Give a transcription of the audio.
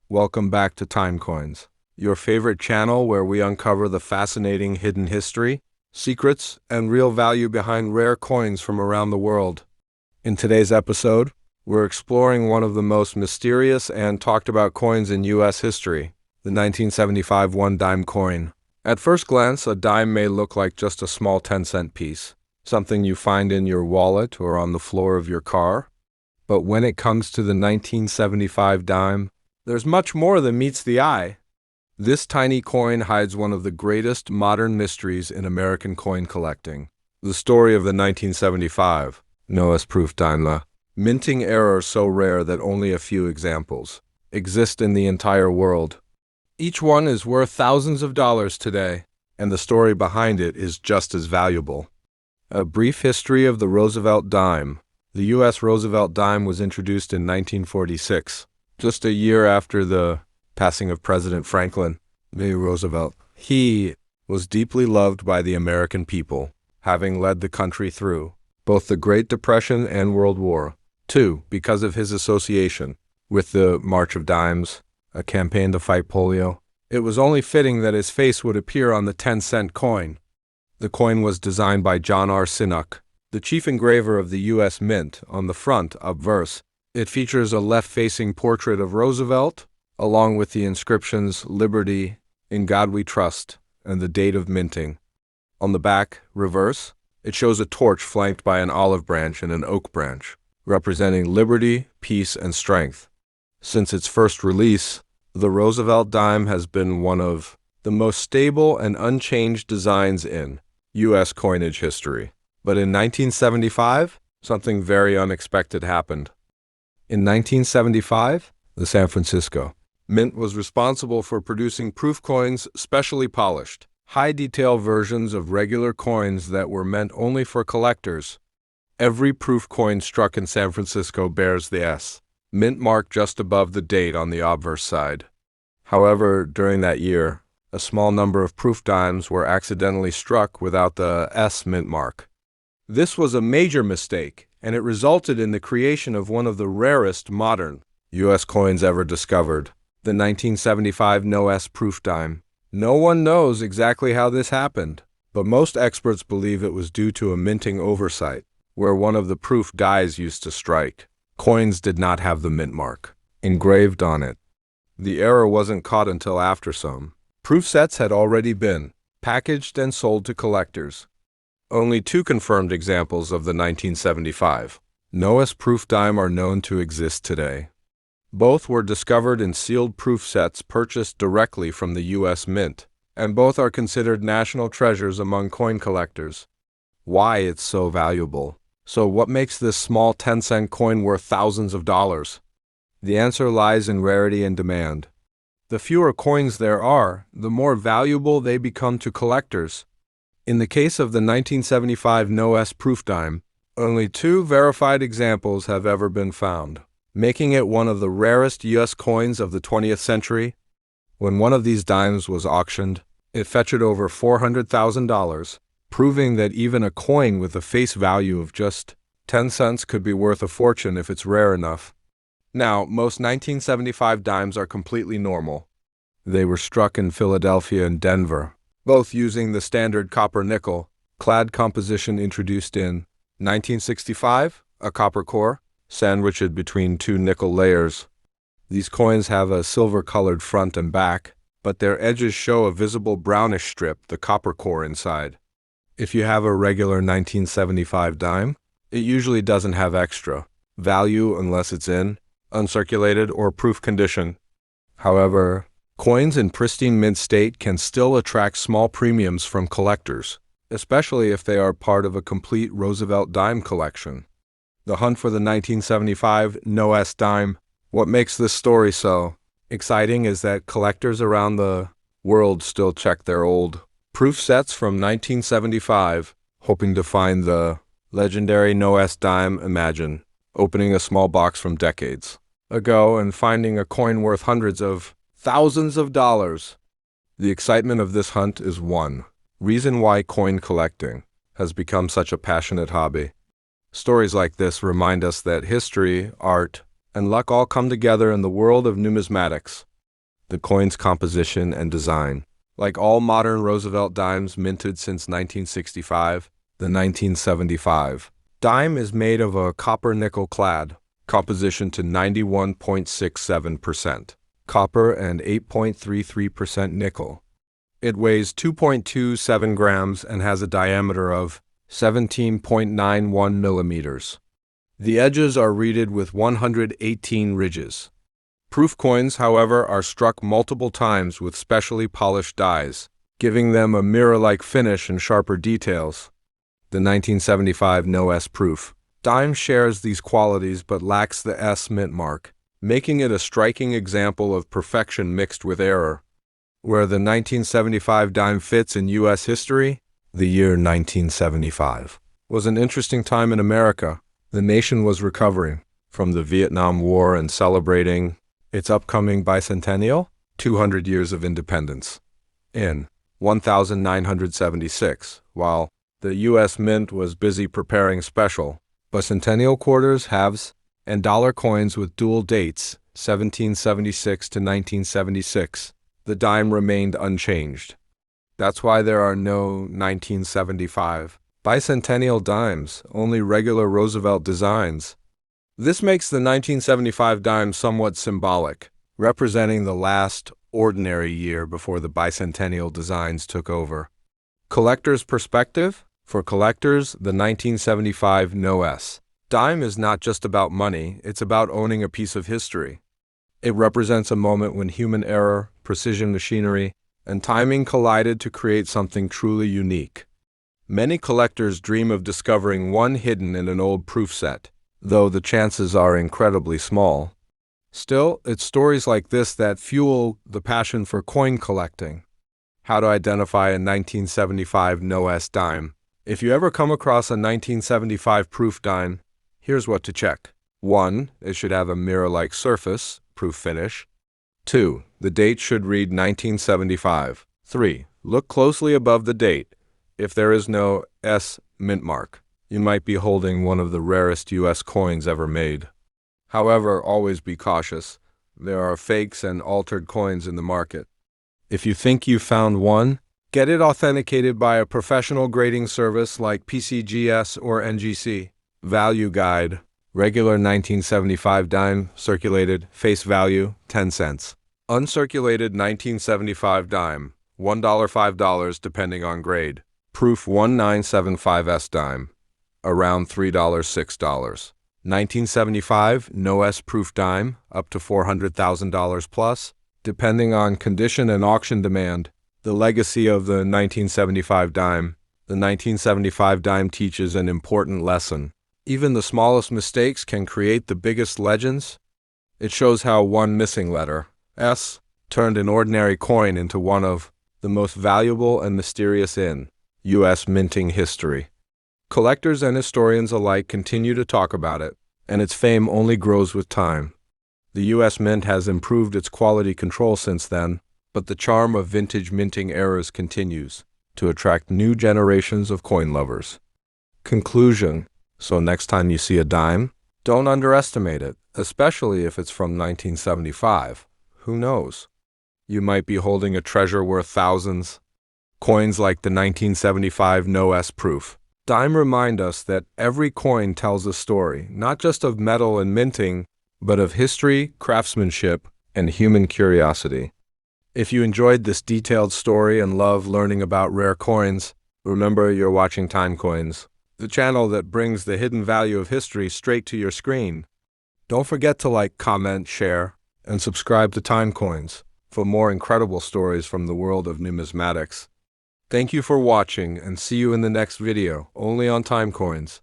Welcome back to TimeCoins, your favorite channel where we uncover the fascinating hidden history, secrets, and real value behind rare coins from around the world. In today's episode, we're exploring one of the most mysterious and talked about coins in U.S. history, the 1975 one-dime coin. At first glance, a dime may look like just a small 10-cent piece, something you find in your wallet or on the floor of your car. But when it comes to the 1975 dime, there's much more than meets the eye. This tiny coin hides one of the greatest modern mysteries in American coin collecting. The story of the 1975 Noah's-proof dime, minting error so rare that only a few examples exist in the entire world. Each one is worth thousands of dollars today, and the story behind it is just as valuable. A brief history of the Roosevelt dime. The U.S. Roosevelt dime was introduced in 1946. Just a year after the passing of President Franklin D. Roosevelt. He was deeply loved by the American people, having led the country through both the Great Depression and World War II because of his association with the March of Dimes, a campaign to fight polio. It was only fitting that his face would appear on the 10-cent coin. The coin was designed by John R. Sinnock, the chief engraver of the U.S. Mint. On the front obverse, it features a left-facing portrait of Roosevelt, along with the inscriptions "Liberty, in God We Trust," and the date of minting. On the back, reverse, it shows a torch flanked by an olive branch and an oak branch, representing liberty, peace, and strength. Since its first release, the Roosevelt dime has been one of the most stable and unchanged designs in U.S. coinage history. But in 1975, something very unexpected happened. In 1975, the San Francisco Mint was responsible for producing proof coins specially polished, high-detail versions of regular coins that were meant only for collectors. Every proof coin struck in San Francisco bears the S Mint mark just above the date on the obverse side. However, during that year, a small number of proof dimes were accidentally struck without the S Mint mark. This was a major mistake, and it resulted in the creation of one of the rarest modern U.S. coins ever discovered, the 1975 No S proof dime. No one knows exactly how this happened, but most experts believe it was due to a minting oversight, where one of the proof dies used to strike. Coins did not have the mint mark engraved on it. The error wasn't caught until after some proof sets had already been packaged and sold to collectors. Only two confirmed examples of the 1975 Noah's proof dime are known to exist today. Both were discovered in sealed proof sets purchased directly from the U.S. Mint, and both are considered national treasures among coin collectors. Why it's so valuable? So what makes this small 10-cent coin worth thousands of dollars? The answer lies in rarity and demand. The fewer coins there are, the more valuable they become to collectors. In the case of the 1975 No S proof dime, only two verified examples have ever been found, making it one of the rarest U.S. coins of the 20th century. When one of these dimes was auctioned, it fetched over $400,000, proving that even a coin with a face value of just 10 cents could be worth a fortune if it's rare enough. Now, most 1975 dimes are completely normal. They were struck in Philadelphia and Denver, both using the standard copper-nickel clad composition introduced in 1965, a copper core, sandwiched between two nickel layers. These coins have a silver-colored front and back, but their edges show a visible brownish strip, the copper core inside. If you have a regular 1975 dime, it usually doesn't have extra value unless it's in uncirculated or proof condition. However, coins in pristine mint state can still attract small premiums from collectors, especially if they are part of a complete Roosevelt dime collection. The hunt for the 1975 No S dime. What makes this story so exciting is that collectors around the world still check their old proof sets from 1975, hoping to find the legendary No S dime. Imagine opening a small box from decades ago and finding a coin worth hundreds of thousands of dollars. The excitement of this hunt is one reason why coin collecting has become such a passionate hobby. Stories like this remind us that history, art, and luck all come together in the world of numismatics. The coin's composition and design. Like all modern Roosevelt dimes minted since 1965, the 1975 dime is made of a copper-nickel clad composition to 91.67% copper and 8.33% nickel. It weighs 2.27 grams and has a diameter of 17.91 millimeters. The edges are reeded with 118 ridges. Proof coins, however, are struck multiple times with specially polished dies, giving them a mirror-like finish and sharper details. The 1975 No S proof dime shares these qualities but lacks the S mint mark, making it a striking example of perfection mixed with error. Where the 1975 dime fits in U.S. history, the year 1975 was an interesting time in America. The nation was recovering from the Vietnam War and celebrating its upcoming bicentennial, 200 years of independence. In 1976, while the U.S. Mint was busy preparing special bicentennial quarters, halves, and dollar coins with dual dates, 1776 to 1976, the dime remained unchanged. That's why there are no 1975 bicentennial dimes, only regular Roosevelt designs. This makes the 1975 dime somewhat symbolic, representing the last ordinary year before the bicentennial designs took over. Collector's perspective? For collectors, the 1975 No S dime is not just about money, it's about owning a piece of history. It represents a moment when human error, precision machinery, and timing collided to create something truly unique. Many collectors dream of discovering one hidden in an old proof set, though the chances are incredibly small. Still, it's stories like this that fuel the passion for coin collecting. How to identify a 1975 No S dime. If you ever come across a 1975 proof dime, here's what to check. 1. It should have a mirror-like surface, proof finish. 2. The date should read 1975. 3. Look closely above the date. If there is no S mint mark, you might be holding one of the rarest U.S. coins ever made. However, always be cautious. There are fakes and altered coins in the market. If you think you found one, get it authenticated by a professional grading service like PCGS or NGC. Value guide. Regular 1975 dime, circulated, face value, 10 cents. Uncirculated 1975 dime, $1, $5 depending on grade. Proof 1975S dime, around $3, $6. 1975 No S proof dime, up to $400,000 plus, depending on condition and auction demand. The legacy of the 1975 dime. The 1975 dime teaches an important lesson. Even the smallest mistakes can create the biggest legends. It shows how one missing letter, S, turned an ordinary coin into one of the most valuable and mysterious in U.S. minting history. Collectors and historians alike continue to talk about it, and its fame only grows with time. The U.S. Mint has improved its quality control since then, but the charm of vintage minting eras continues to attract new generations of coin lovers. Conclusion. So next time you see a dime, don't underestimate it, especially if it's from 1975. Who knows? You might be holding a treasure worth thousands. Coins like the 1975 No S proof dime remind us that every coin tells a story, not just of metal and minting, but of history, craftsmanship, and human curiosity. If you enjoyed this detailed story and love learning about rare coins, remember you're watching TimeCoins, the channel that brings the hidden value of history straight to your screen. Don't forget to like, comment, share, and subscribe to TimeCoins for more incredible stories from the world of numismatics. Thank you for watching and see you in the next video, only on TimeCoins.